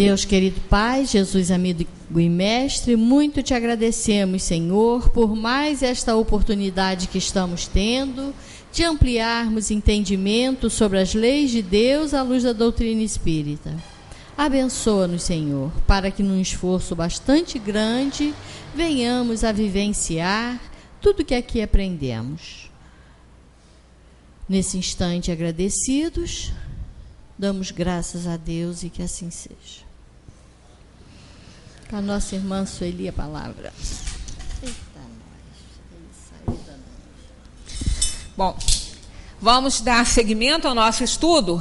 Deus querido Pai, Jesus amigo e mestre, muito te agradecemos, Senhor, por mais esta oportunidade que estamos tendo de ampliarmos entendimento sobre as leis de Deus à luz da doutrina espírita. Abençoa-nos, Senhor, para que num esforço bastante grande venhamos a vivenciar tudo que aqui aprendemos. Nesse instante agradecidos, damos graças a Deus e que assim seja. Com a nossa irmã Sueli, a palavra. Bom, vamos dar seguimento ao nosso estudo.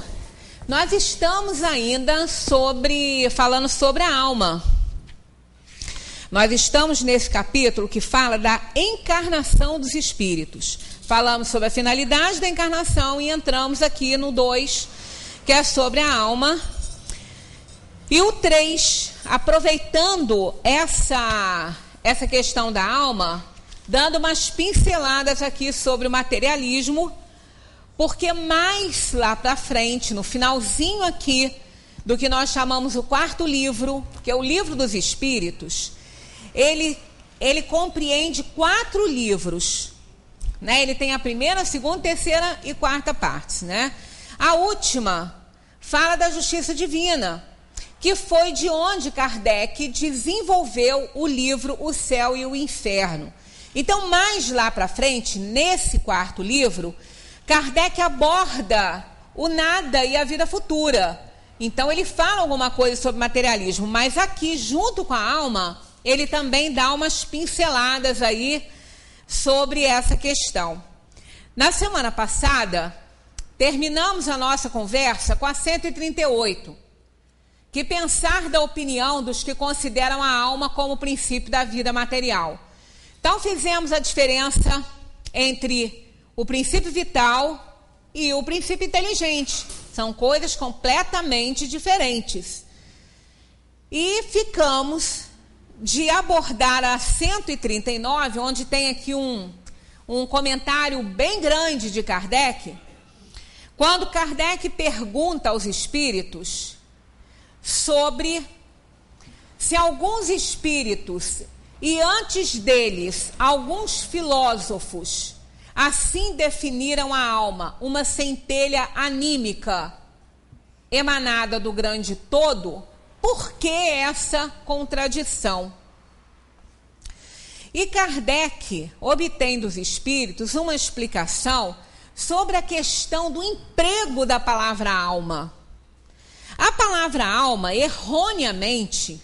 Nós estamos ainda falando sobre a alma. Nós estamos nesse capítulo que fala da encarnação dos espíritos. Falamos sobre a finalidade da encarnação e entramos aqui no 2, que é sobre a alma. E o 3, aproveitando essa questão da alma, dando umas pinceladas aqui sobre o materialismo, porque mais lá para frente, no finalzinho aqui, do que nós chamamos o 4º livro, que é o Livro dos Espíritos, ele compreende 4 livros, né? Ele tem a primeira, a segunda, terceira e quarta partes, né? A última fala da justiça divina, que foi de onde Kardec desenvolveu o livro O Céu e o Inferno. Então, mais lá para frente, nesse 4º livro, Kardec aborda o nada e a vida futura. Então, ele fala alguma coisa sobre materialismo, mas aqui, junto com a alma, ele também dá umas pinceladas aí sobre essa questão. Na semana passada, terminamos a nossa conversa com a 138, que pensar da opinião dos que consideram a alma como o princípio da vida material. Então, fizemos a diferença entre o princípio vital e o princípio inteligente. São coisas completamente diferentes. E ficamos de abordar a 139, onde tem aqui um comentário bem grande de Kardec, quando Kardec pergunta aos espíritos sobre se alguns espíritos e antes deles alguns filósofos assim definiram a alma, uma centelha anímica emanada do grande todo. Por que essa contradição? E Kardec obtém dos espíritos uma explicação sobre a questão do emprego da palavra alma. A palavra alma, erroneamente,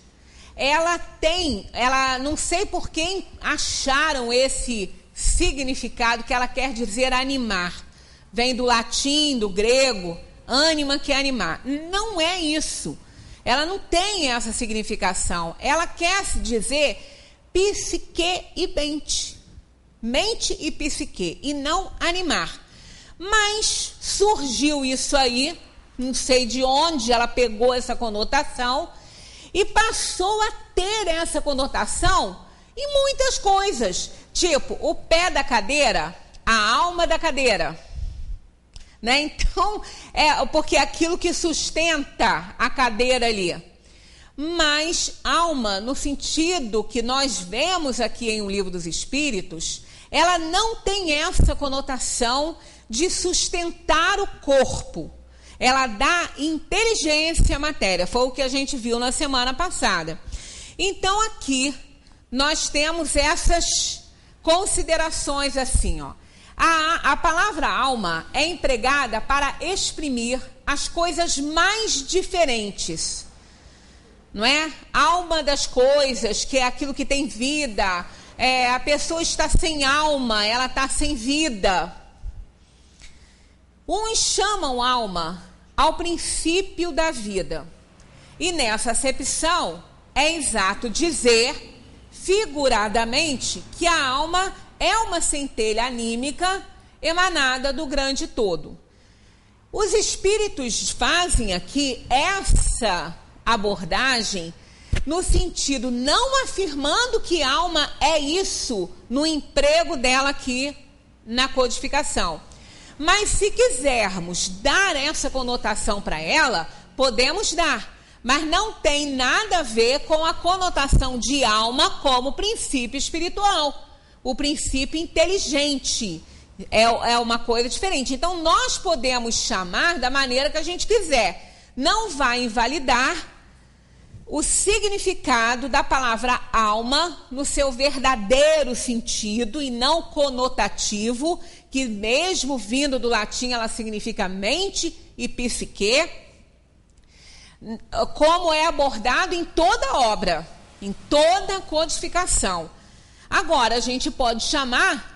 ela não sei por quem acharam esse significado, que ela quer dizer animar. Vem do latim, do grego, ânima, que é animar. Não é isso. Ela não tem essa significação. Ela quer dizer psique e mente. Mente e psique, e não animar. Mas surgiu isso aí, não sei de onde ela pegou essa conotação, e passou a ter essa conotação em muitas coisas. Tipo, o pé da cadeira, a alma da cadeira. Né? Então, porque é aquilo que sustenta a cadeira ali. Mas alma, no sentido que nós vemos aqui em O Livro dos Espíritos, ela não tem essa conotação de sustentar o corpo. Ela dá inteligência à matéria. Foi o que a gente viu na semana passada. Então, aqui, nós temos essas considerações assim, ó. A palavra alma é empregada para exprimir as coisas mais diferentes, não é? Alma das coisas, que é aquilo que tem vida. A pessoa está sem alma, ela está sem vida. Uns chamam alma ao princípio da vida. E nessa acepção é exato dizer, figuradamente, que a alma é uma centelha anímica emanada do grande todo. Os espíritos fazem aqui essa abordagem no sentido não afirmando que alma é isso no emprego dela aqui na codificação. Mas se quisermos dar essa conotação para ela, podemos dar. mas não tem nada a ver com a conotação de alma como princípio espiritual, o princípio inteligente. É uma coisa diferente. Então, nós podemos chamar da maneira que a gente quiser. Não vai invalidar o significado da palavra alma no seu verdadeiro sentido e não conotativo, que mesmo vindo do latim ela significa mente e psique, como é abordado em toda obra, em toda codificação. Agora, a gente pode chamar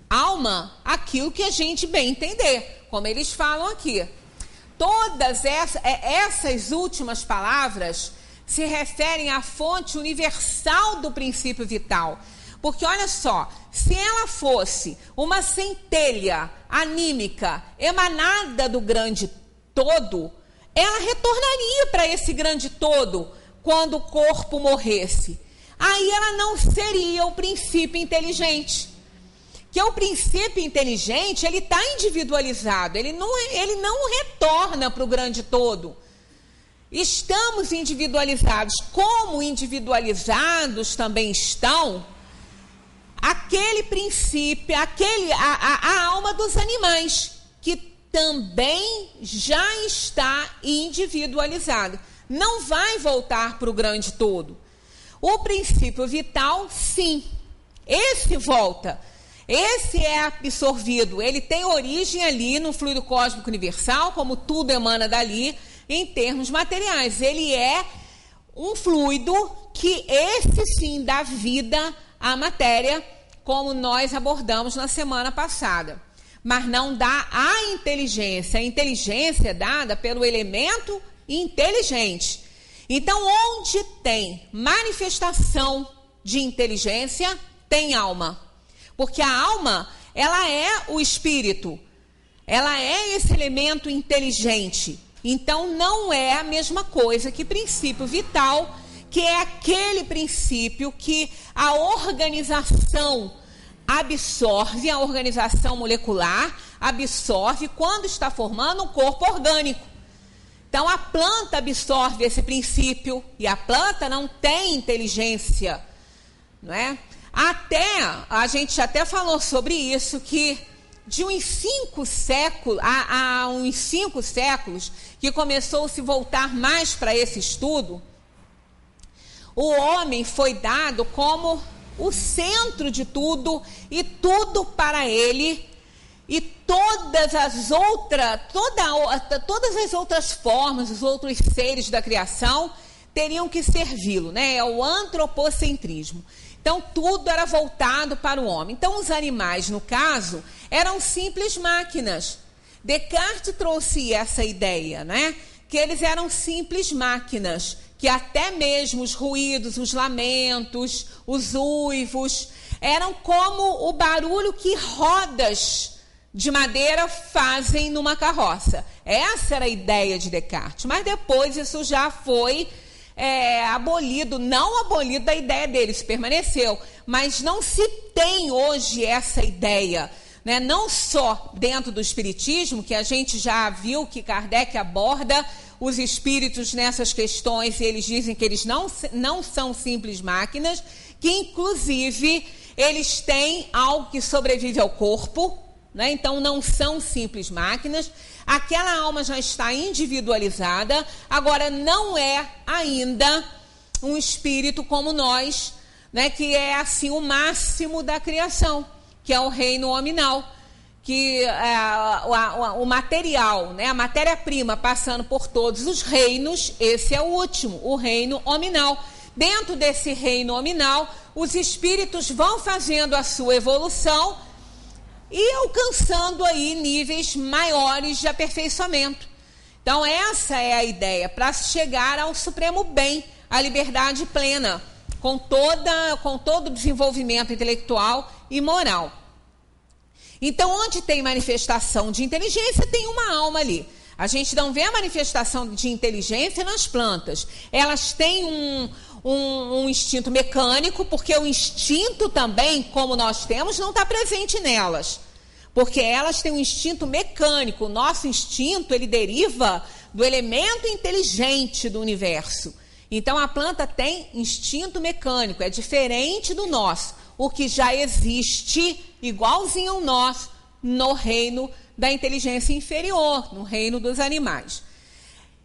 alma aquilo que a gente bem entender, como eles falam aqui. Todas essas últimas palavras se referem à fonte universal do princípio vital. Porque, olha só, se ela fosse uma centelha anímica emanada do grande todo, ela retornaria para esse grande todo quando o corpo morresse. Aí ela não seria o princípio inteligente. Que o princípio inteligente, ele está individualizado, ele não retorna para o grande todo. Estamos individualizados, como individualizados também estão aquele princípio, a alma dos animais, que também já está individualizado. Não vai voltar para o grande todo. O princípio vital, sim, esse volta. Esse é absorvido, ele tem origem ali no fluido cósmico universal, como tudo emana dali, em termos materiais. Ele é um fluido que esse sim dá vida à matéria, como nós abordamos na semana passada. Mas não dá a inteligência. A inteligência é dada pelo elemento inteligente. Então, onde tem manifestação de inteligência, tem alma. Porque a alma, ela é o espírito. Ela é esse elemento inteligente. Então, não é a mesma coisa que princípio vital, que é aquele princípio que a organização absorve, a organização molecular absorve quando está formando um corpo orgânico. Então, a planta absorve esse princípio e a planta não tem inteligência, não é? A gente até falou sobre isso, que de uns 5 séculos, há uns 5 séculos, que começou a se voltar mais para esse estudo, o homem foi dado como o centro de tudo e tudo para ele, e todas as outras formas, os outros seres da criação teriam que servi-lo, né? É o antropocentrismo. Então, tudo era voltado para o homem. Então, os animais, no caso, eram simples máquinas. Descartes trouxe essa ideia, né? Que eles eram simples máquinas, que até mesmo os ruídos, os lamentos, os uivos, eram como o barulho que rodas de madeira fazem numa carroça. Essa era a ideia de Descartes. Mas depois isso já foi abolido, não abolido da ideia deles, permaneceu, mas não se tem hoje essa ideia, né? Não só dentro do espiritismo, que a gente já viu que Kardec aborda os espíritos nessas questões, e eles dizem que eles não são simples máquinas, que inclusive eles têm algo que sobrevive ao corpo, né? Então não são simples máquinas. Aquela alma já está individualizada, agora não é ainda um espírito como nós, né, que é assim o máximo da criação, que é o reino hominal, que o material, né, a matéria-prima passando por todos os reinos, esse é o último, o reino hominal. Dentro desse reino hominal, os espíritos vão fazendo a sua evolução e alcançando aí níveis maiores de aperfeiçoamento. Então, essa é a ideia, para chegar ao supremo bem, à liberdade plena, com todo o desenvolvimento intelectual e moral. Então, onde tem manifestação de inteligência, tem uma alma ali. A gente não vê a manifestação de inteligência nas plantas. Elas têm um instinto mecânico, porque o instinto também, como nós temos, não está presente nelas. porque elas têm um instinto mecânico. O nosso instinto, ele deriva do elemento inteligente do universo. Então, a planta tem instinto mecânico, é diferente do nosso, o que já existe, igualzinho ao nosso, no reino da inteligência inferior, no reino dos animais.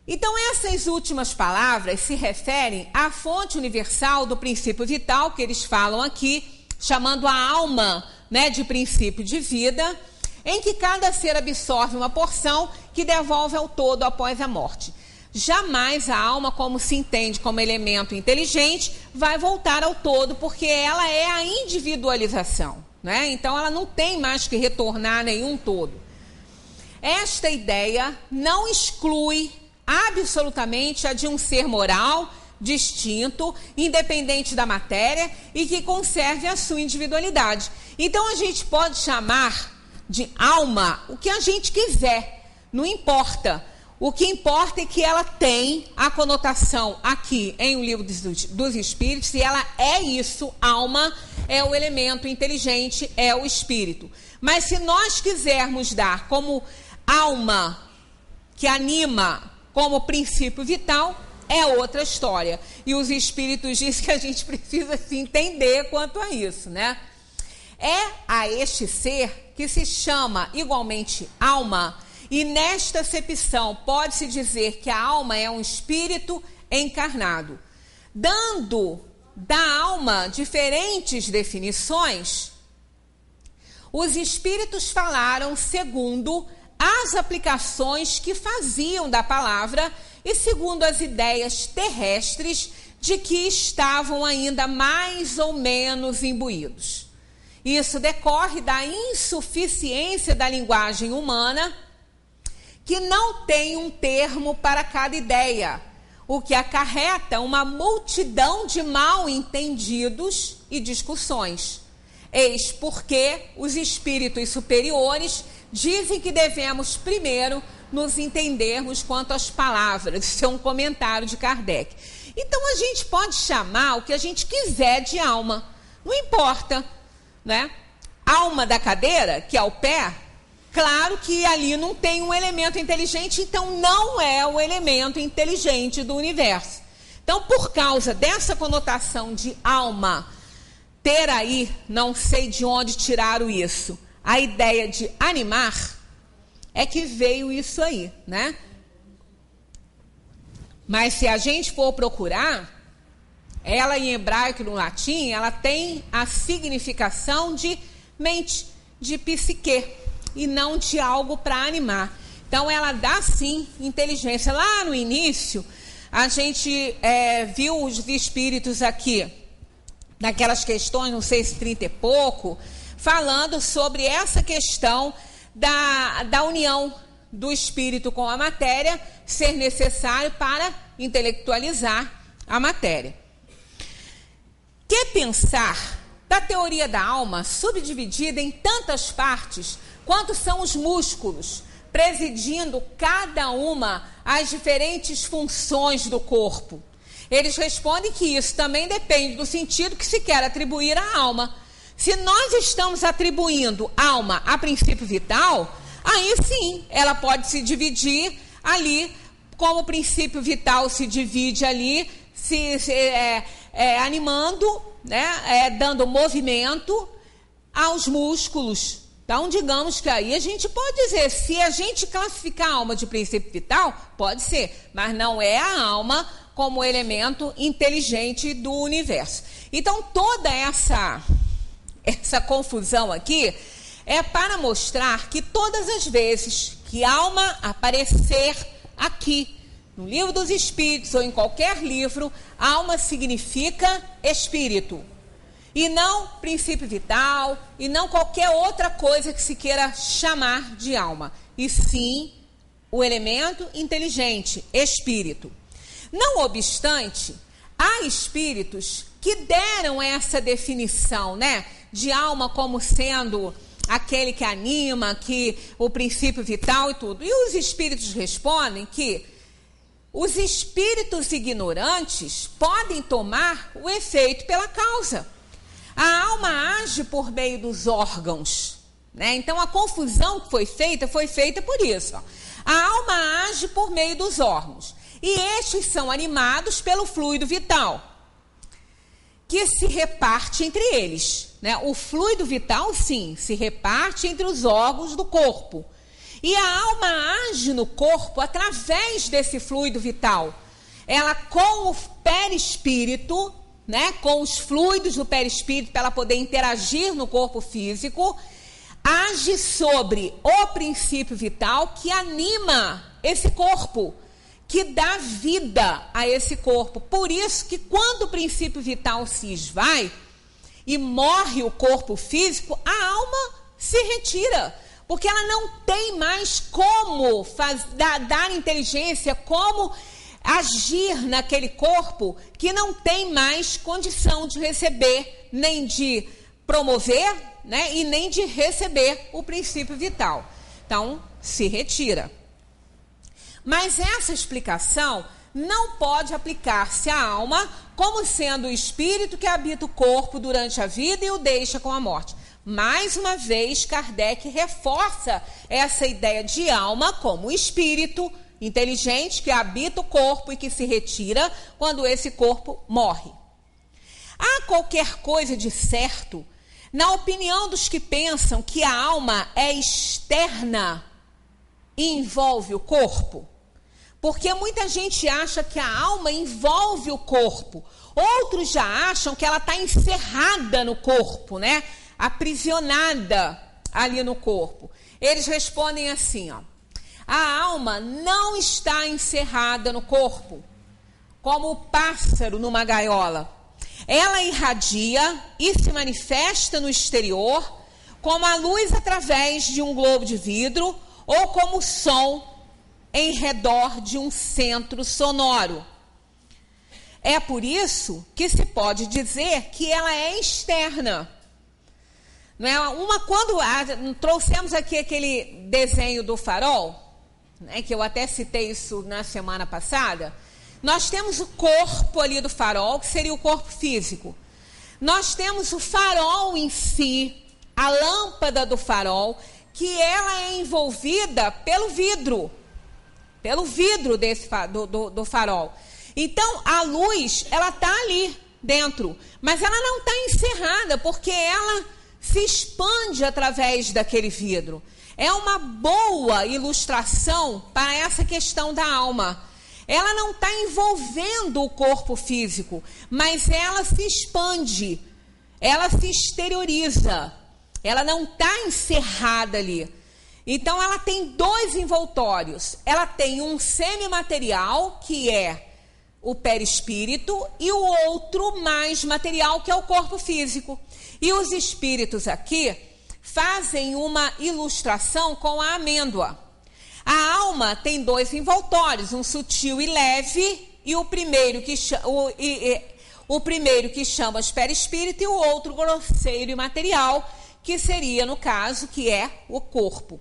Então, essas últimas palavras se referem à fonte universal do princípio vital, que eles falam aqui, chamando a alma, né, de princípio de vida, em que cada ser absorve uma porção que devolve ao todo após a morte. Jamais a alma, como se entende como elemento inteligente, vai voltar ao todo, porque ela é a individualização, né? Então, ela não tem mais que retornar a nenhum todo. Esta ideia não exclui absolutamente a de um ser moral, distinto, independente da matéria e que conserve a sua individualidade. Então, a gente pode chamar de alma o que a gente quiser, não importa. O que importa é que ela tem a conotação aqui em O Livro dos Espíritos, e ela é isso, alma é o elemento inteligente, é o espírito. Mas se nós quisermos dar como alma que anima, como princípio vital, é outra história. E os espíritos dizem que a gente precisa se entender quanto a isso, né? É a este ser que se chama igualmente alma. E nesta acepção pode-se dizer que a alma é um espírito encarnado. Dando da alma diferentes definições, os espíritos falaram segundo as aplicações que faziam da palavra e segundo as ideias terrestres de que estavam ainda mais ou menos imbuídos. Isso decorre da insuficiência da linguagem humana, que não tem um termo para cada ideia, o que acarreta uma multidão de mal entendidos e discussões. Eis porque os espíritos superiores dizem que devemos primeiro nos entendermos quanto às palavras. Isso é um comentário de Kardec. Então, a gente pode chamar o que a gente quiser de alma, não importa, né? Alma da cadeira, que é o pé, claro que ali não tem um elemento inteligente, então não é o elemento inteligente do universo. Então, por causa dessa conotação de alma, ter aí, não sei de onde tiraram isso, a ideia de animar, é que veio isso aí, né? Mas se a gente for procurar, ela em hebraico e no latim, ela tem a significação de mente, de psique, e não de algo para animar. Então, ela dá, sim, inteligência. Lá no início, a gente viu os espíritos aqui, naquelas questões, não sei se 30 e pouco, falando sobre essa questão da união do espírito com a matéria ser necessário para intelectualizar a matéria. Que pensar da teoria da alma subdividida em tantas partes quanto são os músculos, presidindo cada uma as diferentes funções do corpo? Eles respondem que isso também depende do sentido que se quer atribuir à alma. Se nós estamos atribuindo alma a princípio vital, aí sim, ela pode se dividir ali, como o princípio vital se divide ali, animando, né, dando movimento aos músculos. Então, digamos que aí a gente pode dizer, se a gente classificar a alma de princípio vital, pode ser, mas não é a alma como elemento inteligente do universo. Então, toda essa confusão aqui é para mostrar que todas as vezes que alma aparecer aqui, no Livro dos Espíritos ou em qualquer livro, alma significa espírito. E não princípio vital, e não qualquer outra coisa que se queira chamar de alma. E sim, o elemento inteligente, espírito. Não obstante, há espíritos que deram essa definição, né, de alma como sendo aquele que anima, que o princípio vital e tudo. E os espíritos respondem que os espíritos ignorantes podem tomar o efeito pela causa. A alma age por meio dos órgãos, né? Então, a confusão que foi feita por isso. Ó. A alma age por meio dos órgãos, e estes são animados pelo fluido vital, que se reparte entre eles, né? O fluido vital, sim, se reparte entre os órgãos do corpo. E a alma age no corpo através desse fluido vital. Ela, com o perispírito, né? Com os fluidos do perispírito, para ela poder interagir no corpo físico, age sobre o princípio vital que anima esse corpo, que dá vida a esse corpo. Por isso que quando o princípio vital se esvai e morre o corpo físico, a alma se retira, porque ela não tem mais como dar inteligência, como agir naquele corpo que não tem mais condição de receber, nem de promover, né, e nem de receber o princípio vital. Então, se retira. Mas essa explicação não pode aplicar-se à alma como sendo o espírito que habita o corpo durante a vida e o deixa com a morte. Mais uma vez, Kardec reforça essa ideia de alma como o espírito inteligente que habita o corpo e que se retira quando esse corpo morre. Há qualquer coisa de certo na opinião dos que pensam que a alma é externa e envolve o corpo? Porque muita gente acha que a alma envolve o corpo. Outros já acham que ela está encerrada no corpo, né? Aprisionada ali no corpo. Eles respondem assim, ó: a alma não está encerrada no corpo, como o pássaro numa gaiola. Ela irradia e se manifesta no exterior, como a luz através de um globo de vidro, ou como o som em redor de um centro sonoro. É por isso que se pode dizer que ela é externa. Não é? Quando trouxemos aqui aquele desenho do farol, né, que eu até citei isso na semana passada, nós temos o corpo ali do farol, que seria o corpo físico. Nós temos o farol em si, a lâmpada do farol, que ela é envolvida pelo vidro do farol. Então, a luz, ela está ali dentro, mas ela não está encerrada, porque ela se expande através daquele vidro. É uma boa ilustração para essa questão da alma. Ela não está envolvendo o corpo físico, mas ela se expande, ela se exterioriza, ela não está encerrada ali. Então, ela tem dois envoltórios. Ela tem um semimaterial, que é o perispírito, e o outro mais material, que é o corpo físico. E os espíritos aqui fazem uma ilustração com a amêndoa. A alma tem dois envoltórios, um sutil e leve, e o primeiro que chama de perispírito, e o outro grosseiro e material, que seria, no caso, que é o corpo.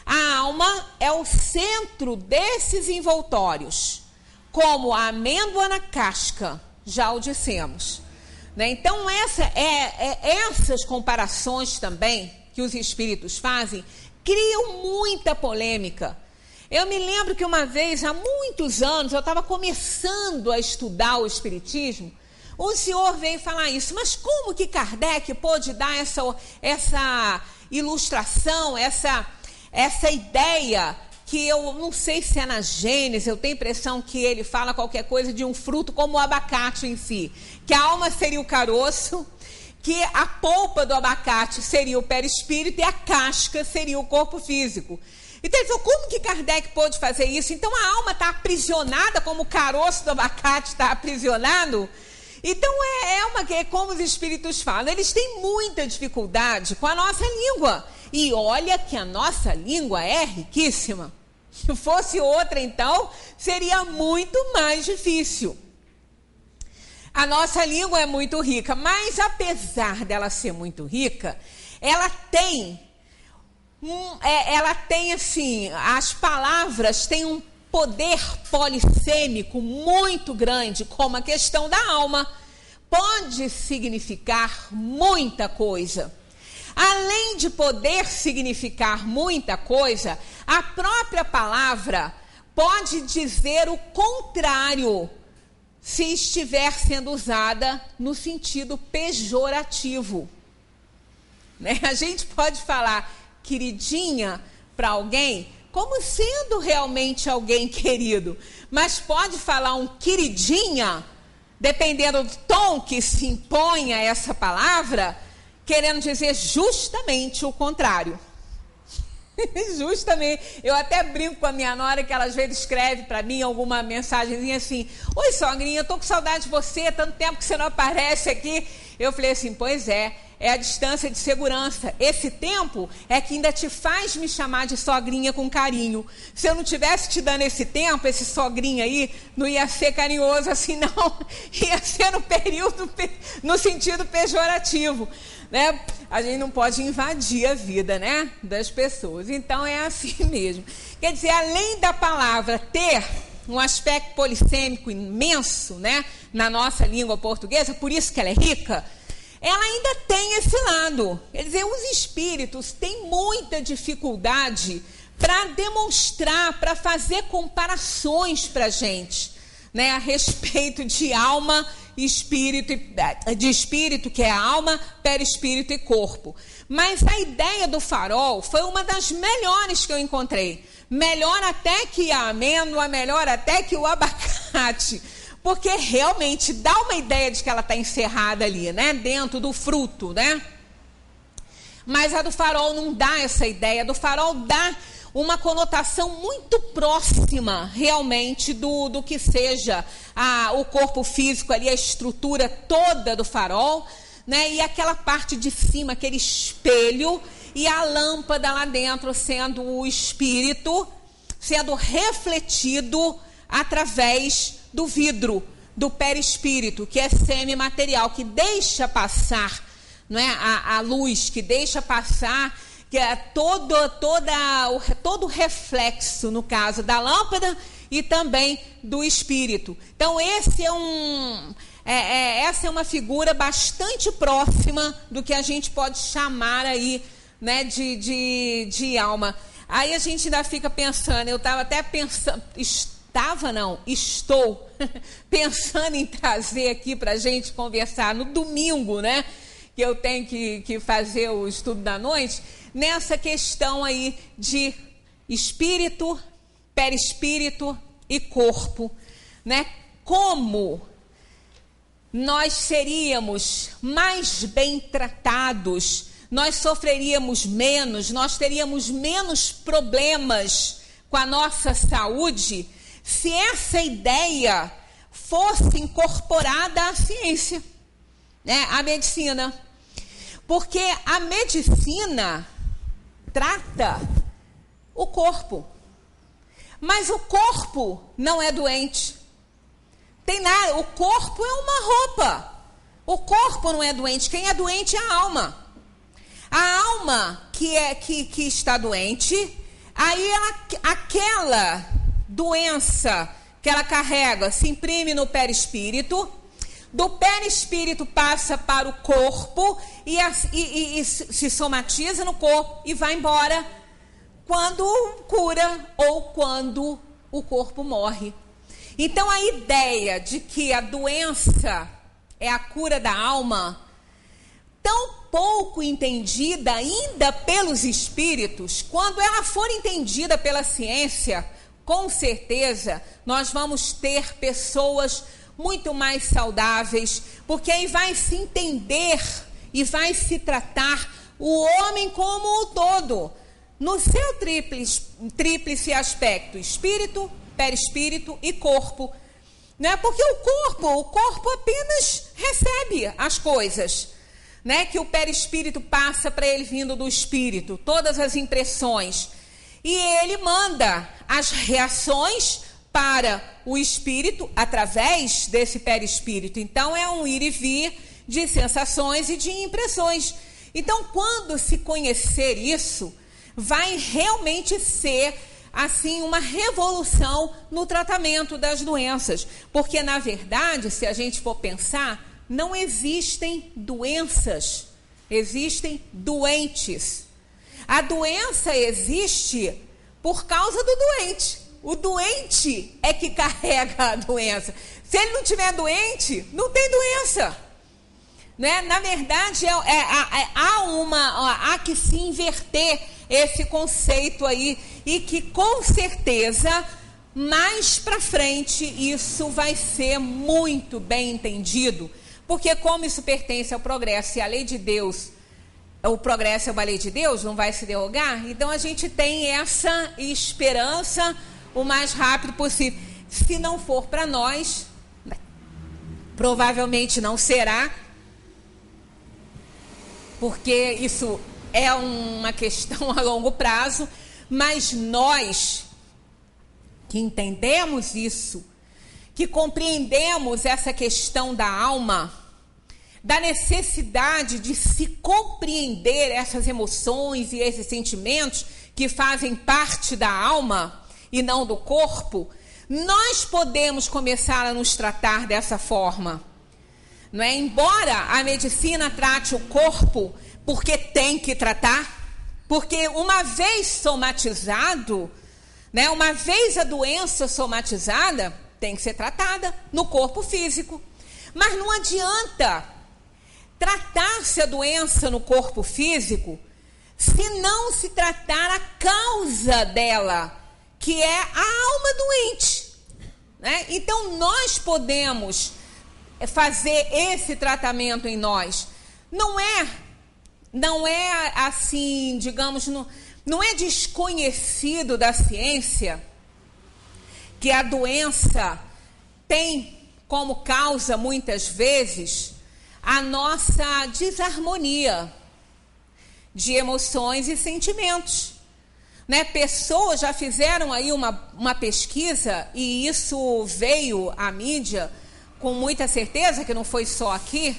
A alma é o centro desses envoltórios, como a amêndoa na casca, já o dissemos. Né? Então, essas comparações também que os espíritos fazem criam muita polêmica. Eu me lembro que uma vez, há muitos anos, eu estava começando a estudar o espiritismo, o senhor veio falar isso, mas como que Kardec pôde dar essa ilustração, essa ideia, que eu não sei se é na Gênesis, eu tenho a impressão que ele fala qualquer coisa de um fruto como o abacate em si, que a alma seria o caroço, que a polpa do abacate seria o perispírito e a casca seria o corpo físico. Então ele falou, como que Kardec pôde fazer isso? Então a alma está aprisionada como o caroço do abacate está aprisionado? Então é como os espíritos falam, eles têm muita dificuldade com a nossa língua. E olha que a nossa língua é riquíssima. Se fosse outra, então, seria muito mais difícil. A nossa língua é muito rica, mas apesar dela ser muito rica, ela tem assim, as palavras têm um poder polissêmico muito grande, como a questão da alma. Pode significar muita coisa. Além de poder significar muita coisa, a própria palavra pode dizer o contrário, se estiver sendo usada no sentido pejorativo. Né? A gente pode falar queridinha para alguém como sendo realmente alguém querido, mas pode falar um queridinha, dependendo do tom que se impõe a essa palavra, querendo dizer justamente o contrário. Justamente, eu até brinco com a minha nora, que ela às vezes escreve para mim alguma mensagenzinha assim: oi sogrinha, eu tô com saudade de você, tanto tempo que você não aparece aqui. Eu falei assim: pois é a distância de segurança. Esse tempo é que ainda te faz me chamar de sogrinha com carinho. Se eu não tivesse te dando esse tempo, esse sogrinha aí não ia ser carinhoso assim não, ia ser no sentido pejorativo, né? A gente não pode invadir a vida, né, das pessoas. Então é assim mesmo. Quer dizer, além da palavra ter um aspecto polissêmico imenso, né, na nossa língua portuguesa, por isso que ela é rica, ela ainda tem esse lado. Quer dizer, os espíritos têm muita dificuldade para demonstrar, para fazer comparações para a gente, né, a respeito de alma, espírito, de espírito, que é a alma, perispírito e corpo. Mas a ideia do farol foi uma das melhores que eu encontrei. Melhor até que a amêndoa, melhor até que o abacate. Porque realmente dá uma ideia de que ela está encerrada ali, né, dentro do fruto, né? Mas a do farol não dá essa ideia. A do farol dá uma conotação muito próxima, realmente, do que seja o corpo físico ali, a estrutura toda do farol, né? E aquela parte de cima, aquele espelho, e a lâmpada lá dentro sendo o espírito, sendo refletido através do vidro, do perispírito, que é semimaterial, que deixa passar, não é, a luz, que deixa passar, que é todo o reflexo, no caso da lâmpada e também do espírito. Então essa é uma figura bastante próxima do que a gente pode chamar aí, né, de alma. Aí a gente ainda fica pensando, eu estava até pensando, estou pensando em trazer aqui para a gente conversar no domingo, né, que eu tenho que fazer o estudo da noite, nessa questão aí de espírito, perispírito e corpo, né? Como nós seríamos mais bem tratados, nós sofreríamos menos, nós teríamos menos problemas com a nossa saúde se essa ideia fosse incorporada à ciência, né? À medicina. Porque a medicina trata o corpo, mas o corpo não é doente. Tem nada, o corpo é uma roupa. O corpo não é doente, quem é doente é a alma. A alma que está doente, aí aquela doença que ela carrega se imprime no perispírito, do perispírito passa para o corpo e se somatiza no corpo e vai embora quando cura ou quando o corpo morre. Então a ideia de que a doença é a cura da alma, tão pouco entendida ainda pelos espíritos, quando ela for entendida pela ciência, com certeza nós vamos ter pessoas muito mais saudáveis, porque aí vai se entender e vai se tratar o homem como um todo, no seu tríplice aspecto, espírito, perispírito e corpo. Né? Porque o corpo apenas recebe as coisas, né? Que o perispírito passa para ele vindo do espírito, todas as impressões, e ele manda as reações para o espírito através desse perispírito. Então é um ir e vir de sensações e de impressões. Então, quando se conhecer isso, vai realmente ser assim uma revolução no tratamento das doenças, porque na verdade, se a gente for pensar, não existem doenças existem doentes. A doença existe por causa do doente. O doente é que carrega a doença. Se ele não tiver doente, não tem doença. Né? Na verdade, há que se inverter esse conceito aí, e que com certeza mais para frente isso vai ser muito bem entendido, porque como isso pertence ao progresso e à lei de Deus, o progresso é uma lei de Deus, não vai se derrogar, então a gente tem essa esperança o mais rápido possível. Se não for para nós, provavelmente não será, porque isso é uma questão a longo prazo, mas nós que entendemos isso, que compreendemos essa questão da alma, da necessidade de se compreender essas emoções e esses sentimentos que fazem parte da alma e não do corpo, nós podemos começar a nos tratar dessa forma. Não é? Embora a medicina trate o corpo porque tem que tratar, porque uma vez somatizado, né, uma vez a doença somatizada, tem que ser tratada no corpo físico. Mas não adianta tratar-se a doença no corpo físico se não se tratar a causa dela, que é a alma doente. Né? Então nós podemos fazer esse tratamento em nós. Não é assim, digamos, não é desconhecido da ciência que a doença tem como causa, muitas vezes, a nossa desarmonia de emoções e sentimentos. Né? Pessoas já fizeram aí uma pesquisa, e isso veio à mídia com muita certeza, que não foi só aqui,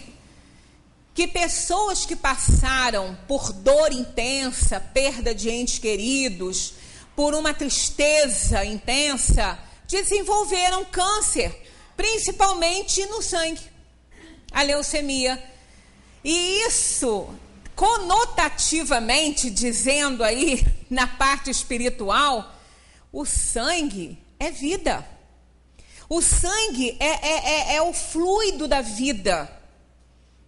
que pessoas que passaram por dor intensa, perda de entes queridos, por uma tristeza intensa, desenvolveram câncer, principalmente no sangue, a leucemia. E isso, conotativamente dizendo aí, na parte espiritual, o sangue é vida. O sangue é o fluido da vida.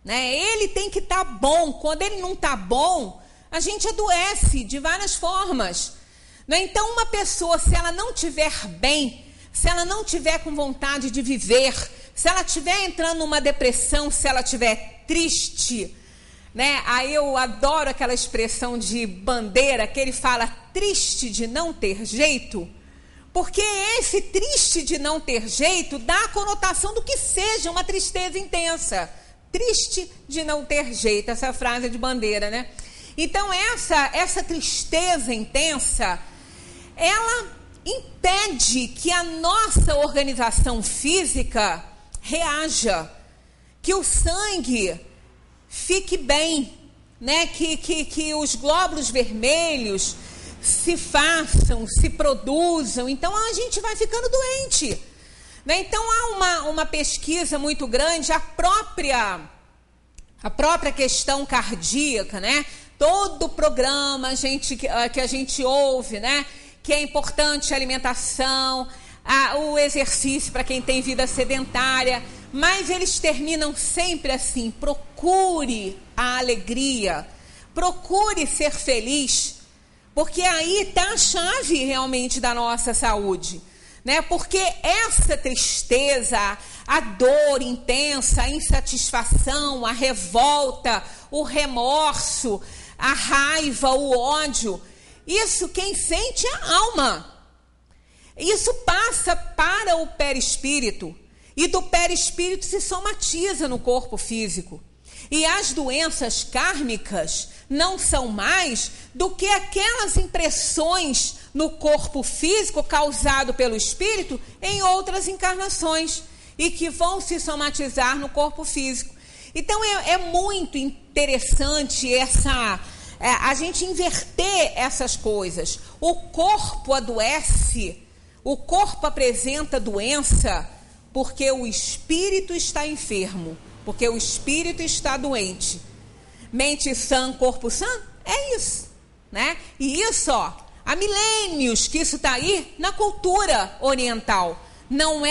Né? Ele tem que estar bom. Quando ele não está bom, a gente adoece de várias formas. Né? Então, uma pessoa, se ela não estiver bem, se ela não estiver com vontade de viver, se ela estiver entrando numa depressão, se ela estiver triste, né? Aí eu adoro aquela expressão de Bandeira, que ele fala triste de não ter jeito, porque esse triste de não ter jeito dá a conotação do que seja uma tristeza intensa. Triste de não ter jeito, essa frase é de Bandeira, né? Então essa tristeza intensa, ela impede que a nossa organização física reaja, que o sangue fique bem, né? Que os glóbulos vermelhos se façam, se produzam. Então a gente vai ficando doente. Né? Então há uma pesquisa muito grande, a própria questão cardíaca, né? Todo o programa que a gente ouve, né? Que é importante a alimentação, o exercício para quem tem vida sedentária, mas eles terminam sempre assim: procure a alegria, procure ser feliz, porque aí está a chave realmente da nossa saúde. Né? Porque essa tristeza, a dor intensa, a insatisfação, a revolta, o remorso, a raiva, o ódio, isso quem sente é a alma. Isso passa para o perispírito, e do perispírito se somatiza no corpo físico. E as doenças kármicas não são mais do que aquelas impressões no corpo físico causado pelo espírito em outras encarnações e que vão se somatizar no corpo físico. Então é muito interessante a gente inverter essas coisas. O corpo adoece, o corpo apresenta doença porque o espírito está enfermo, porque o espírito está doente. mente sã, corpo sã? É isso, né? E isso, ó, há milênios que isso está aí na cultura oriental. Não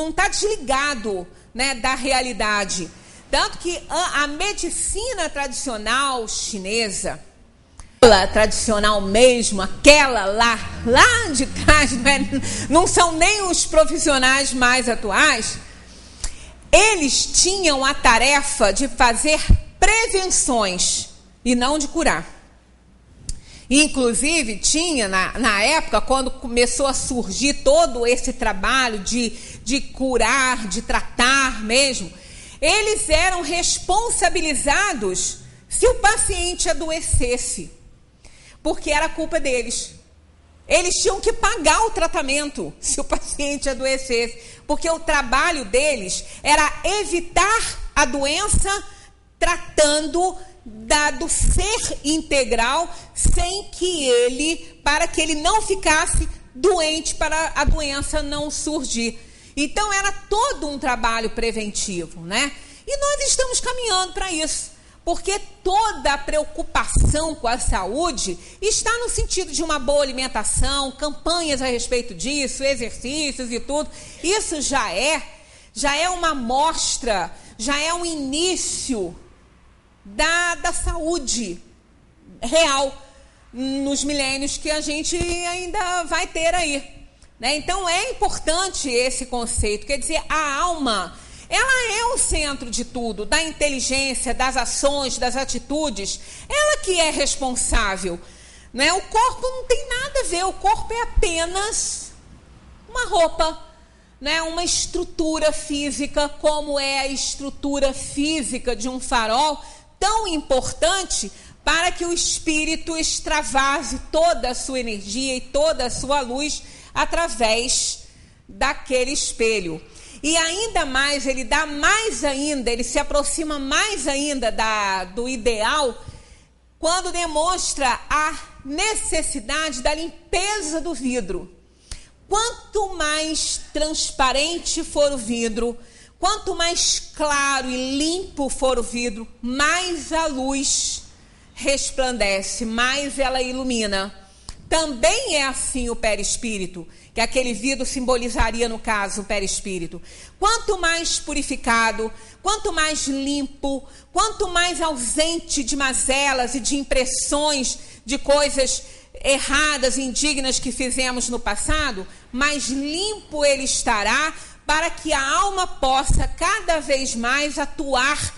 está desligado, né, da realidade. Tanto que a medicina tradicional chinesa, tradicional mesmo, aquela lá de trás, não são nem os profissionais mais atuais, eles tinham a tarefa de fazer prevenções e não de curar. Inclusive, tinha na época, quando começou a surgir todo esse trabalho de curar, de tratar mesmo, eles eram responsabilizados se o paciente adoecesse, porque era culpa deles. Eles tinham que pagar o tratamento se o paciente adoecesse, porque o trabalho deles era evitar a doença tratando do ser integral, para que ele não ficasse doente, para a doença não surgir. Então era todo um trabalho preventivo, né? E nós estamos caminhando para isso, porque toda a preocupação com a saúde está no sentido de uma boa alimentação, campanhas a respeito disso, exercícios e tudo. Isso já é uma amostra, já é um início da saúde real nos milênios que a gente ainda vai ter aí, né? Então é importante esse conceito, quer dizer, a alma, ela é o centro de tudo, da inteligência, das ações, das atitudes, ela que é responsável, né? O corpo não tem nada a ver, o corpo é apenas uma roupa, né? Uma estrutura física, como é a estrutura física de um farol, tão importante para que o espírito extravase toda a sua energia e toda a sua luz através daquele espelho. E ainda mais, ele dá mais ainda, ele se aproxima mais ainda do ideal quando demonstra a necessidade da limpeza do vidro. Quanto mais transparente for o vidro, quanto mais claro e limpo for o vidro, mais a luz resplandece, mais ela ilumina. Também é assim o perispírito, que aquele vidro simbolizaria, no caso, o perispírito. Quanto mais purificado, quanto mais limpo, quanto mais ausente de mazelas e de impressões de coisas erradas, indignas que fizemos no passado, mais limpo ele estará, para que a alma possa cada vez mais atuar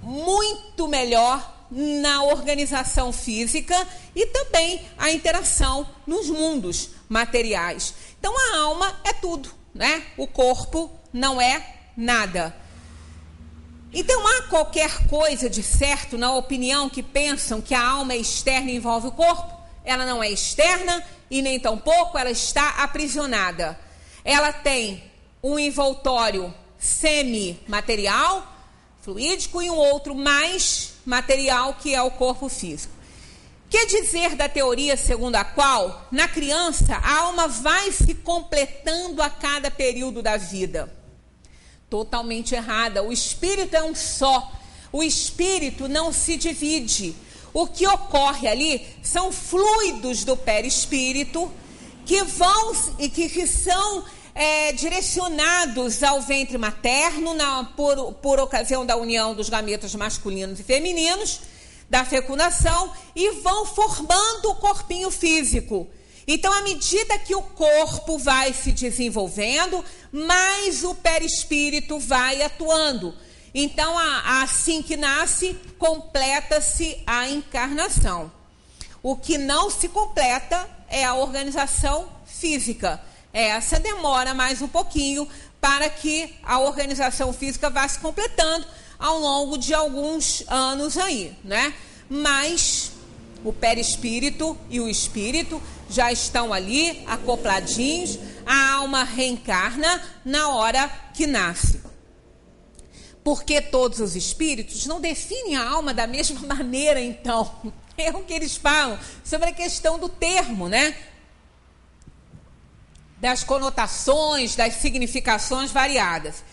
muito melhor na organização física e também a interação nos mundos materiais. Então a alma é tudo, né? O corpo não é nada. Então há qualquer coisa de certo na opinião que pensam que a alma é externa e envolve o corpo? Ela não é externa e nem tampouco ela está aprisionada. Ela tem um envoltório semimaterial, fluídico, e um outro mais material, que é o corpo físico. Quer dizer da teoria segundo a qual, na criança, a alma vai se completando a cada período da vida. Totalmente errada. O espírito é um só. O espírito não se divide. O que ocorre ali são fluidos do perispírito que vão e que são direcionados ao ventre materno por ocasião da união dos gametas masculinos e femininos, da fecundação, e vão formando o corpinho físico. Então, à medida que o corpo vai se desenvolvendo, mais o perispírito vai atuando. Então, assim que nasce, completa-se a encarnação. O que não se completa é a organização física. Essa demora mais um pouquinho para que a organização física vá se completando ao longo de alguns anos aí, né? Mas o perispírito e o espírito já estão ali acopladinhos, a alma reencarna na hora que nasce. Porque todos os espíritos não definem a alma da mesma maneira, então. É o que eles falam sobre a questão do termo, né? Das conotações, das significações variadas.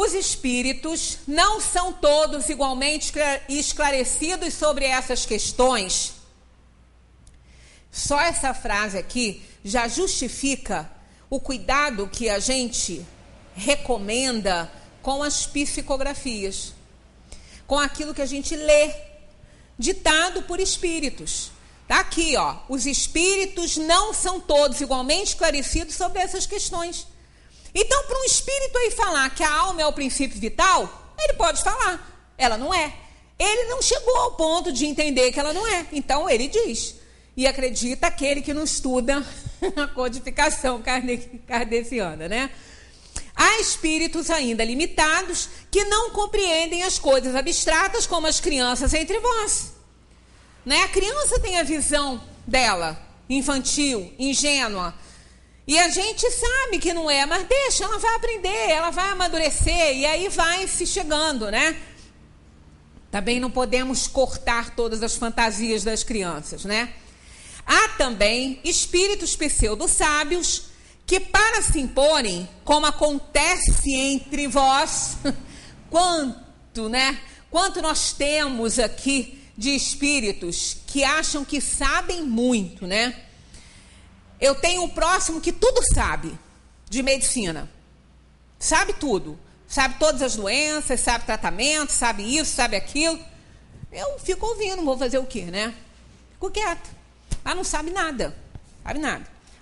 os espíritos não são todos igualmente esclarecidos sobre essas questões. Só essa frase aqui já justifica o cuidado que a gente recomenda com as psicografias, com aquilo que a gente lê, ditado por espíritos. Está aqui, ó, os espíritos não são todos igualmente esclarecidos sobre essas questões. Então, para um espírito aí falar que a alma é o princípio vital, ele pode falar, ela não é. Ele não chegou ao ponto de entender que ela não é, então ele diz. E acredita aquele que não estuda a codificação kardeciana, né? Há espíritos ainda limitados que não compreendem as coisas abstratas como as crianças entre vós. Né? A criança tem a visão dela, infantil, ingênua. E a gente sabe que não é, mas deixa, ela vai aprender, ela vai amadurecer e aí vai se chegando, né? Também não podemos cortar todas as fantasias das crianças, né? Há também espíritos pseudo-sábios que, para se imporem, como acontece entre vós, quanto nós temos aqui de espíritos que acham que sabem muito, né? Eu tenho um próximo que tudo sabe de medicina, sabe tudo, sabe todas as doenças, sabe tratamento, sabe isso, sabe aquilo. Eu fico ouvindo, vou fazer o quê, né? Fico quieto. Ela não sabe nada,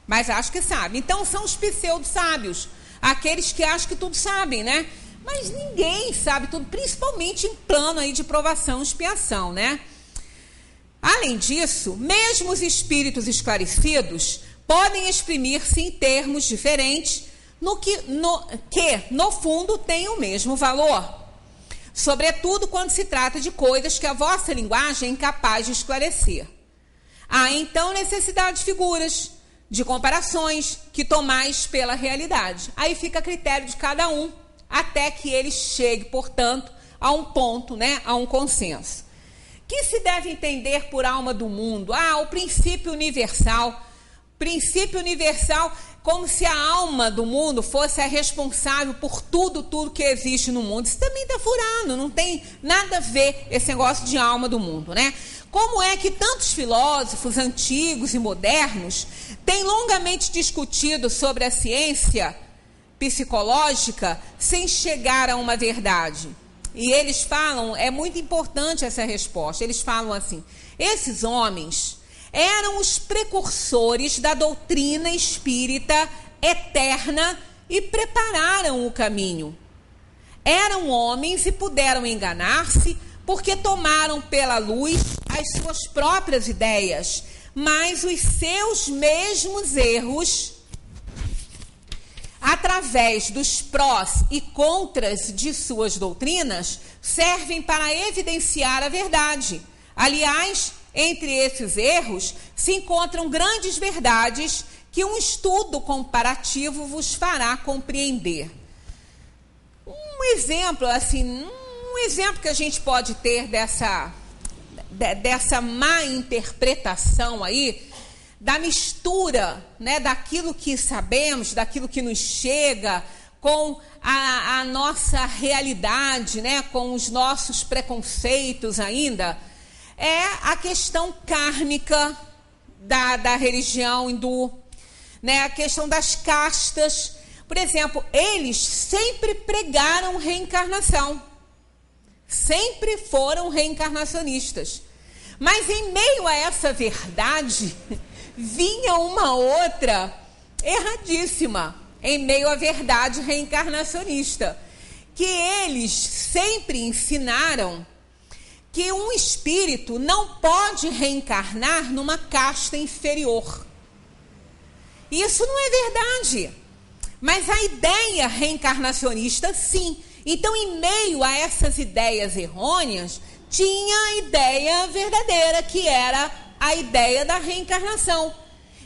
mas acho que sabe. Então são os pseudo-sábios, aqueles que acham que tudo sabem, né? Mas ninguém sabe tudo, principalmente em plano aí de provação e expiação, né? Além disso, mesmo os espíritos esclarecidos podem exprimir-se em termos diferentes, que no fundo têm o mesmo valor. Sobretudo quando se trata de coisas que a vossa linguagem é incapaz de esclarecer. Há então necessidade de figuras, de comparações que tomais pela realidade. Aí fica a critério de cada um, até que ele chegue, portanto, a um ponto, né, a um consenso. Que se deve entender por alma do mundo? O princípio universal. Princípio universal, como se a alma do mundo fosse a responsável por tudo que existe no mundo. Isso também está furando, não tem nada a ver esse negócio de alma do mundo, né? Como é que tantos filósofos antigos e modernos têm longamente discutido sobre a ciência psicológica sem chegar a uma verdade? E eles falam, é muito importante essa resposta, eles falam assim: esses homens eram os precursores da doutrina espírita eterna e prepararam o caminho. Eram homens e puderam enganar-se porque tomaram pela luz as suas próprias ideias, mas os seus mesmos erros, através dos prós e contras de suas doutrinas, servem para evidenciar a verdade. Aliás, entre esses erros se encontram grandes verdades que um estudo comparativo vos fará compreender. Um exemplo que a gente pode ter dessa má interpretação aí, da mistura, né, daquilo que sabemos, daquilo que nos chega, com a nossa realidade, né, com os nossos preconceitos ainda, é a questão kármica da religião hindu, né, a questão das castas. Por exemplo, eles sempre pregaram reencarnação, sempre foram reencarnacionistas. Mas em meio a essa verdade, vinha uma outra erradíssima, em meio à verdade reencarnacionista, que eles sempre ensinaram que um espírito não pode reencarnar numa casta inferior. Isso não é verdade. Mas a ideia reencarnacionista, sim. Então, em meio a essas ideias errôneas, tinha a ideia verdadeira, que era a ideia da reencarnação.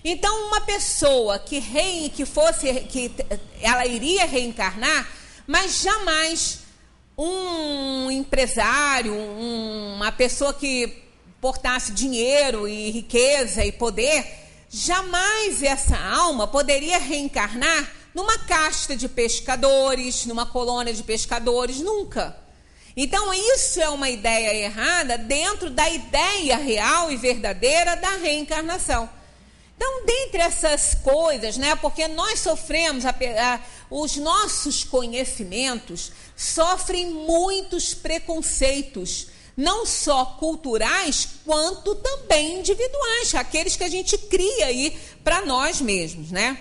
Então, uma pessoa que ela iria reencarnar, mas jamais um empresário, uma pessoa que portasse dinheiro e riqueza e poder, jamais essa alma poderia reencarnar numa casta de pescadores, numa colônia de pescadores, nunca. Então, isso é uma ideia errada dentro da ideia real e verdadeira da reencarnação. Então, dentre essas coisas, né, porque nós sofremos, os nossos conhecimentos sofrem muitos preconceitos, não só culturais, quanto também individuais, aqueles que a gente cria aí para nós mesmos, né?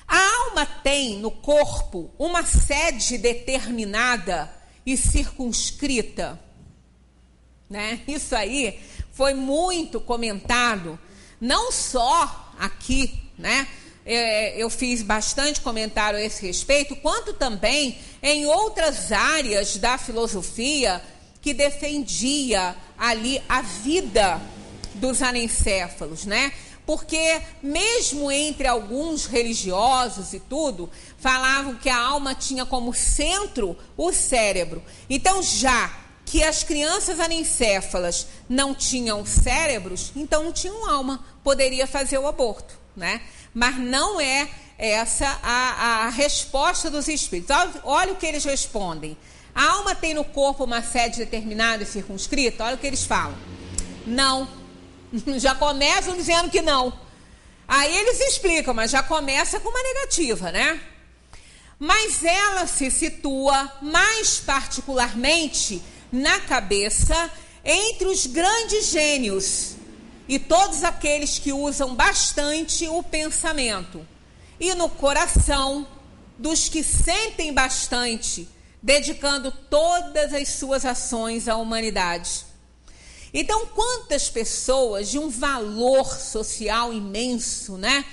A alma tem no corpo uma sede determinada e circunscrita, né? Isso aí foi muito comentado, não só aqui, né? Eu fiz bastante comentário a esse respeito, quanto também em outras áreas da filosofia que defendia ali a vida dos anencéfalos, né? Porque mesmo entre alguns religiosos e tudo, falavam que a alma tinha como centro o cérebro. Então, já que as crianças anencéfalas não tinham cérebros, então não tinham alma, poderia fazer o aborto, né? Mas não é essa a resposta dos espíritos. Olha o que eles respondem. A alma tem no corpo uma sede determinada e circunscrita? Olha o que eles falam. Não. Já começam dizendo que não. Aí eles explicam, mas já começa com uma negativa, né? Mas ela se situa mais particularmente na cabeça entre os grandes gênios e todos aqueles que usam bastante o pensamento, e no coração dos que sentem bastante, dedicando todas as suas ações à humanidade. Então, quantas pessoas de um valor social imenso, né?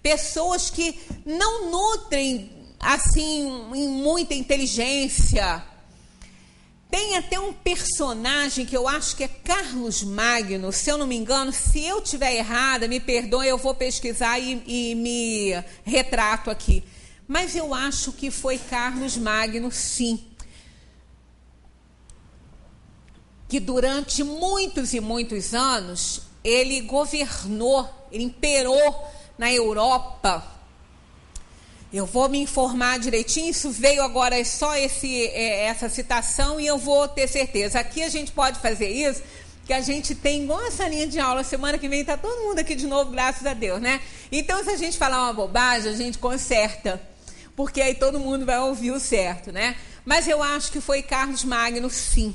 Pessoas que não nutrem, assim, em muita inteligência. Tem até um personagem que eu acho que é Carlos Magno, se eu não me engano. Se eu estiver errada, me perdoe, eu vou pesquisar e me retrato aqui. Mas eu acho que foi Carlos Magno, sim. Que durante muitos e muitos anos, ele governou, ele imperou na Europa. Eu vou me informar direitinho, isso veio agora só essa citação e eu vou ter certeza. Aqui a gente pode fazer isso, que a gente tem igual essa linha de aula, semana que vem está todo mundo aqui de novo, graças a Deus, né? Então, se a gente falar uma bobagem, a gente conserta, porque aí todo mundo vai ouvir o certo, né? Mas eu acho que foi Carlos Magno, sim,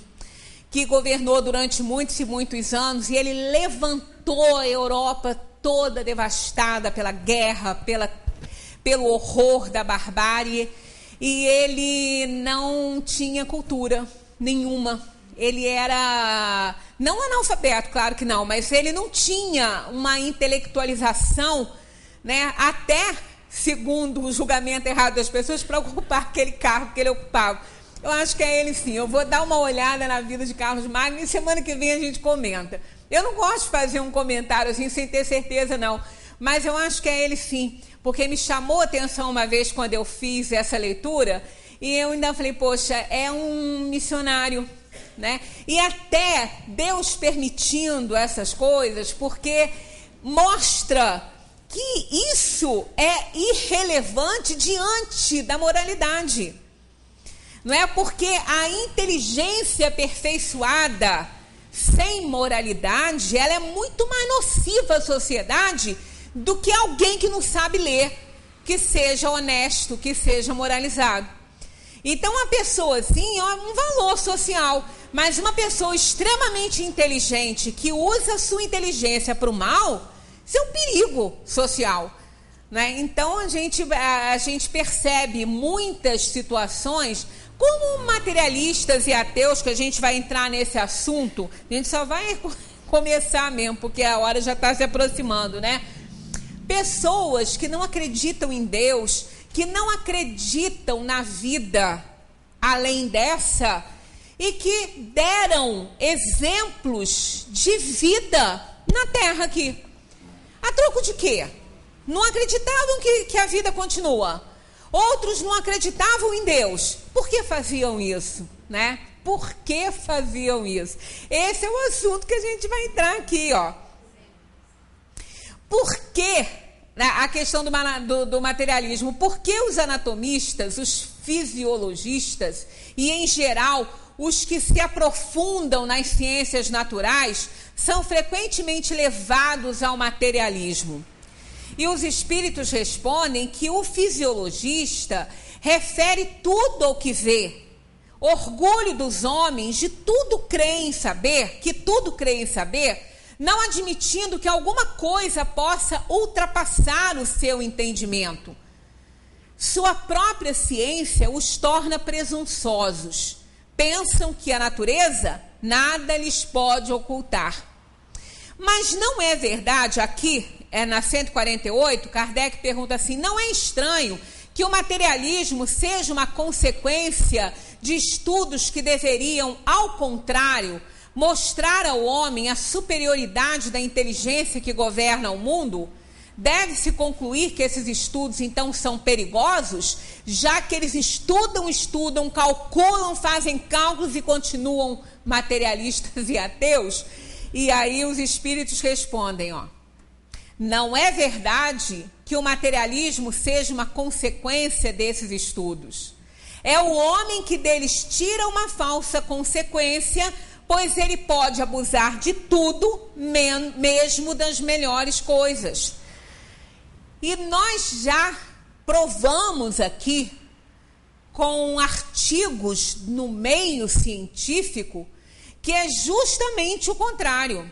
que governou durante muitos e muitos anos, e ele levantou a Europa toda devastada pela guerra, pelo horror da barbárie, e ele não tinha cultura nenhuma. Ele era, não analfabeto, claro que não, mas ele não tinha uma intelectualização, né, até, segundo o julgamento errado das pessoas, para ocupar aquele cargo que ele ocupava. Eu acho que é ele, sim. Eu vou dar uma olhada na vida de Carlos Magno e semana que vem a gente comenta. Eu não gosto de fazer um comentário assim sem ter certeza, não. Mas eu acho que é ele, sim. Porque me chamou a atenção uma vez quando eu fiz essa leitura e eu ainda falei, poxa, é um missionário, né? E até Deus permitindo essas coisas, porque mostra que isso é irrelevante diante da moralidade. Não é porque a inteligência aperfeiçoada sem moralidade, ela é muito mais nociva à sociedade do que alguém que não sabe ler, que seja honesto, que seja moralizado. Então, uma pessoa assim é um valor social, mas uma pessoa extremamente inteligente que usa a sua inteligência para o mal, isso é um perigo social, né? Então, a gente percebe muitas situações como materialistas e ateus, que a gente vai entrar nesse assunto, a gente só vai começar mesmo, porque a hora já está se aproximando, né? Pessoas que não acreditam em Deus, que não acreditam na vida além dessa, e que deram exemplos de vida na Terra aqui. A troco de quê? Não acreditavam que a vida continua. Outros não acreditavam em Deus. Por que faziam isso, né? Por que faziam isso? Esse é o assunto que a gente vai entrar aqui, ó. Por que, a questão do materialismo. Por que os anatomistas, os fisiologistas e, em geral, os que se aprofundam nas ciências naturais são frequentemente levados ao materialismo? E os espíritos respondem que o fisiologista refere tudo ao que vê. Orgulho dos homens de tudo creem saber, não admitindo que alguma coisa possa ultrapassar o seu entendimento. Sua própria ciência os torna presunçosos. Pensam que a natureza nada lhes pode ocultar. Mas não é verdade, aqui, na 148, Kardec pergunta assim, não é estranho que o materialismo seja uma consequência de estudos que deveriam, ao contrário, mostrar ao homem a superioridade da inteligência que governa o mundo? Deve-se concluir que esses estudos, então, são perigosos, já que eles estudam, calculam, fazem cálculos e continuam materialistas e ateus? E aí os espíritos respondem, não é verdade que o materialismo seja uma consequência desses estudos. É o homem que deles tira uma falsa consequência, pois ele pode abusar de tudo, mesmo das melhores coisas. E nós já provamos aqui, com artigos no meio científico, que é justamente o contrário.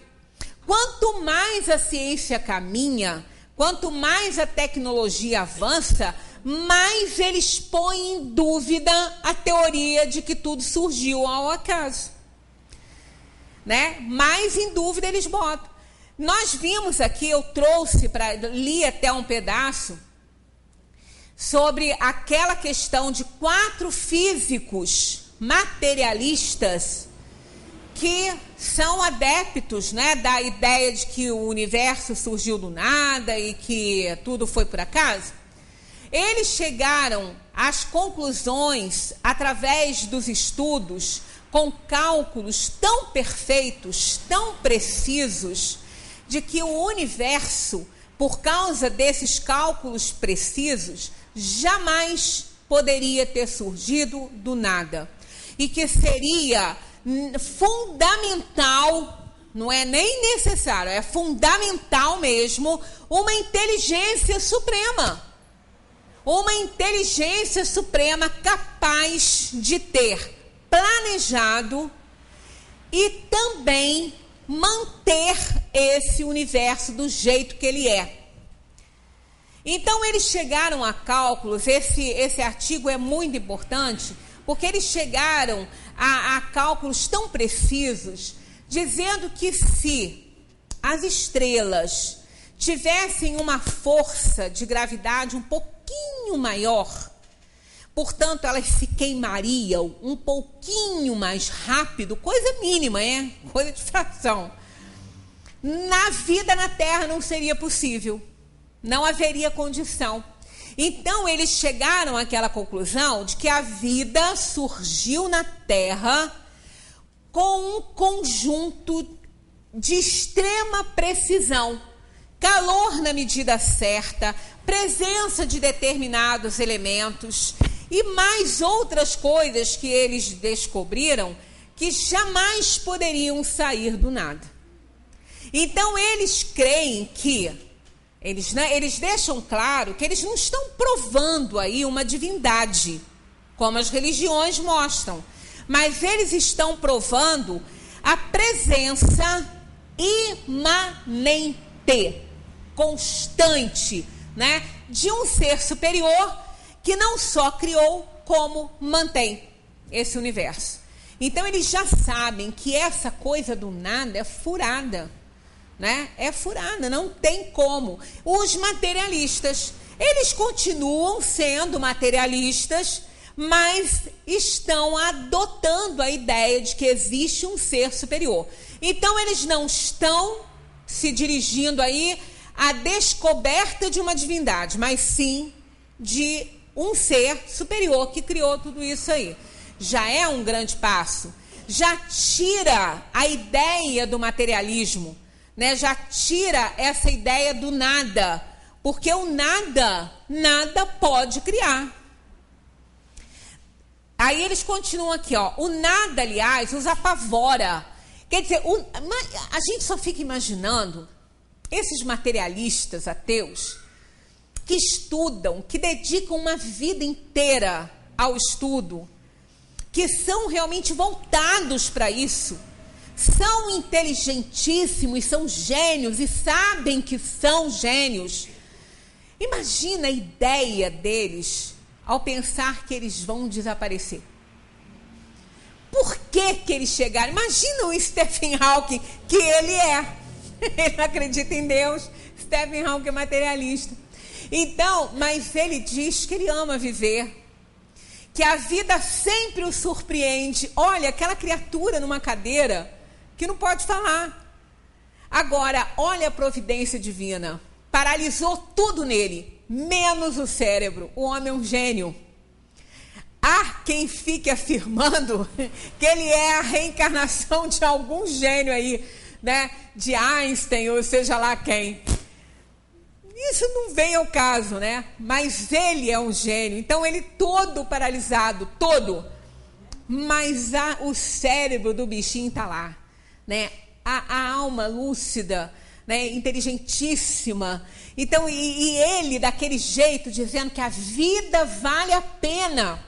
Quanto mais a ciência caminha, quanto mais a tecnologia avança, mais eles põem em dúvida a teoria de que tudo surgiu ao acaso. Mais em dúvida eles botam. Nós vimos aqui, eu trouxe, li até um pedaço, sobre aquela questão de 4 físicos materialistas que são adeptos, da ideia de que o universo surgiu do nada e que tudo foi por acaso. Eles chegaram às conclusões, através dos estudos, com cálculos tão perfeitos, tão precisos, de que o universo, por causa desses cálculos precisos, jamais poderia ter surgido do nada. E que seria fundamental, não é nem necessário, é fundamental mesmo, uma inteligência suprema. Uma inteligência suprema capaz de ter planejado e também manter esse universo do jeito que ele é. Então, eles chegaram a cálculos, esse artigo é muito importante, porque eles chegaram a cálculos tão precisos, dizendo que se as estrelas tivessem uma força de gravidade um pouquinho maior, portanto, elas se queimariam um pouquinho mais rápido, coisa mínima, coisa de fração. Na vida na Terra não seria possível, não haveria condição. Então, eles chegaram àquela conclusão de que a vida surgiu na Terra com um conjunto de extrema precisão. Calor na medida certa, presença de determinados elementos e mais outras coisas que eles descobriram que jamais poderiam sair do nada. Então, eles creem que eles deixam claro que eles não estão provando aí uma divindade, como as religiões mostram, mas eles estão provando a presença imanente, constante, de um ser superior que não só criou, como mantém esse universo. Então, eles já sabem que essa coisa do nada é furada. É furada, não tem como. Os materialistas, eles continuam sendo materialistas, mas estão adotando a ideia de que existe um ser superior. Então, eles não estão se dirigindo aí à descoberta de uma divindade, mas sim de um ser superior que criou tudo isso aí. Já é um grande passo. Já tira a ideia do materialismo, já tira essa ideia do nada, Porque o nada pode criar. Aí eles continuam aqui, ó. O nada, aliás, os apavora. Quer dizer, a gente só fica imaginando esses materialistas ateus que estudam, que dedicam uma vida inteira ao estudo, que são realmente voltados para isso, são inteligentíssimos, são gênios e sabem que são gênios. Imagina a ideia deles ao pensar que eles vão desaparecer. Por que eles chegaram? Imagina o Stephen Hawking, que ele é. Ele não acredita em Deus. Stephen Hawking é materialista. Então, mas ele diz que ele ama viver, que a vida sempre o surpreende. Olha, aquela criatura numa cadeira que não pode falar. Agora, olha a providência divina. Paralisou tudo nele, menos o cérebro. O homem é um gênio. Há quem fique afirmando que ele é a reencarnação de algum gênio aí, né? De Einstein, ou seja lá quem. Isso não vem ao caso, né? Mas ele é um gênio. Então, ele todo paralisado, todo. Mas o cérebro do bichinho está lá, né? A alma lúcida, né? Inteligentíssima. Então, e ele daquele jeito, dizendo que a vida vale a pena.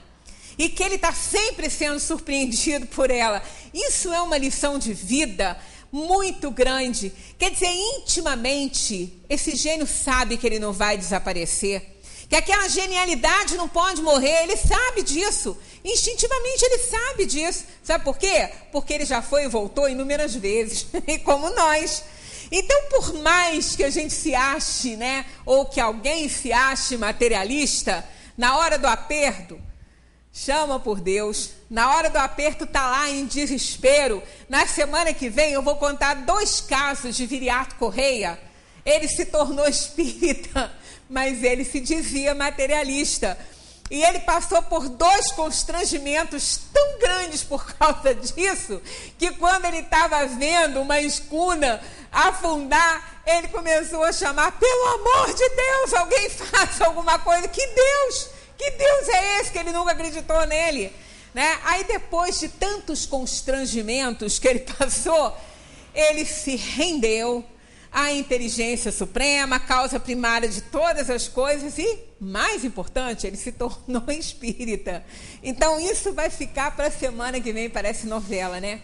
E que ele está sempre sendo surpreendido por ela. Isso é uma lição de vida muito grande. Quer dizer, intimamente, esse gênio sabe que ele não vai desaparecer. Que aquela genialidade não pode morrer. Ele sabe disso. Instintivamente ele sabe disso. Sabe por quê? Porque ele já foi e voltou inúmeras vezes. E como nós. Então, por mais que a gente se ache, né? Ou que alguém se ache materialista, na hora do aperto, chama por Deus. Na hora do aperto está lá em desespero. Na semana que vem eu vou contar 2 casos de Viriato Correia. Ele se tornou espírita, mas ele se dizia materialista. E ele passou por 2 constrangimentos tão grandes por causa disso, que quando ele estava vendo uma escuna afundar, ele começou a chamar: pelo amor de Deus, alguém faça alguma coisa. Que Deus é esse que ele nunca acreditou nele? Né? Aí depois de tantos constrangimentos que ele passou, ele se rendeu à inteligência suprema, a causa primária de todas as coisas e, mais importante, ele se tornou espírita. Então isso vai ficar para a semana que vem, parece novela, né?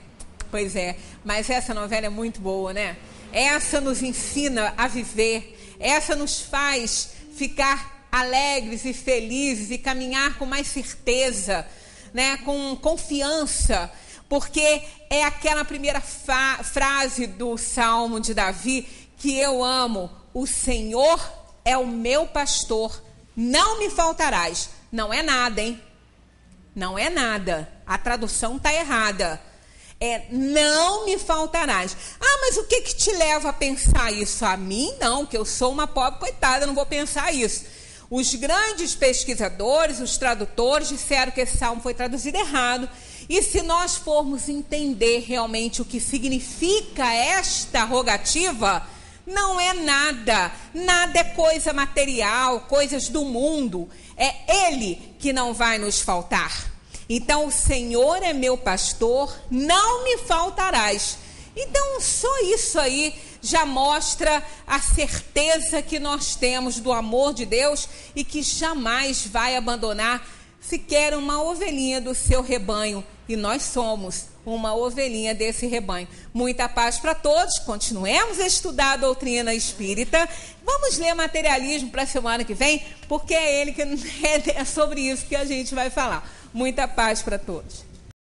Pois é, mas essa novela é muito boa, né? Essa nos ensina a viver, essa nos faz ficar alegres e felizes e caminhar com mais certeza, né? Com confiança, porque é aquela primeira frase do Salmo de Davi que eu amo: o Senhor é o meu pastor, não me faltarás. Não é nada, hein? Não é nada. A tradução está errada. É não me faltarás. Ah, mas o que te leva a pensar isso? A mim não, que eu sou uma pobre coitada, não vou pensar isso. Os grandes pesquisadores, os tradutores, disseram que esse salmo foi traduzido errado. E se nós formos entender realmente o que significa esta rogativa, não é nada. Nada é coisa material, coisas do mundo. É Ele que não vai nos faltar. Então, o Senhor é meu pastor, não me faltarás. Então, só isso aí já mostra a certeza que nós temos do amor de Deus e que jamais vai abandonar sequer uma ovelhinha do seu rebanho. E nós somos uma ovelhinha desse rebanho. Muita paz para todos. Continuemos a estudar a doutrina espírita. Vamos ler materialismo para a semana que vem, porque é sobre isso que a gente vai falar. Muita paz para todos.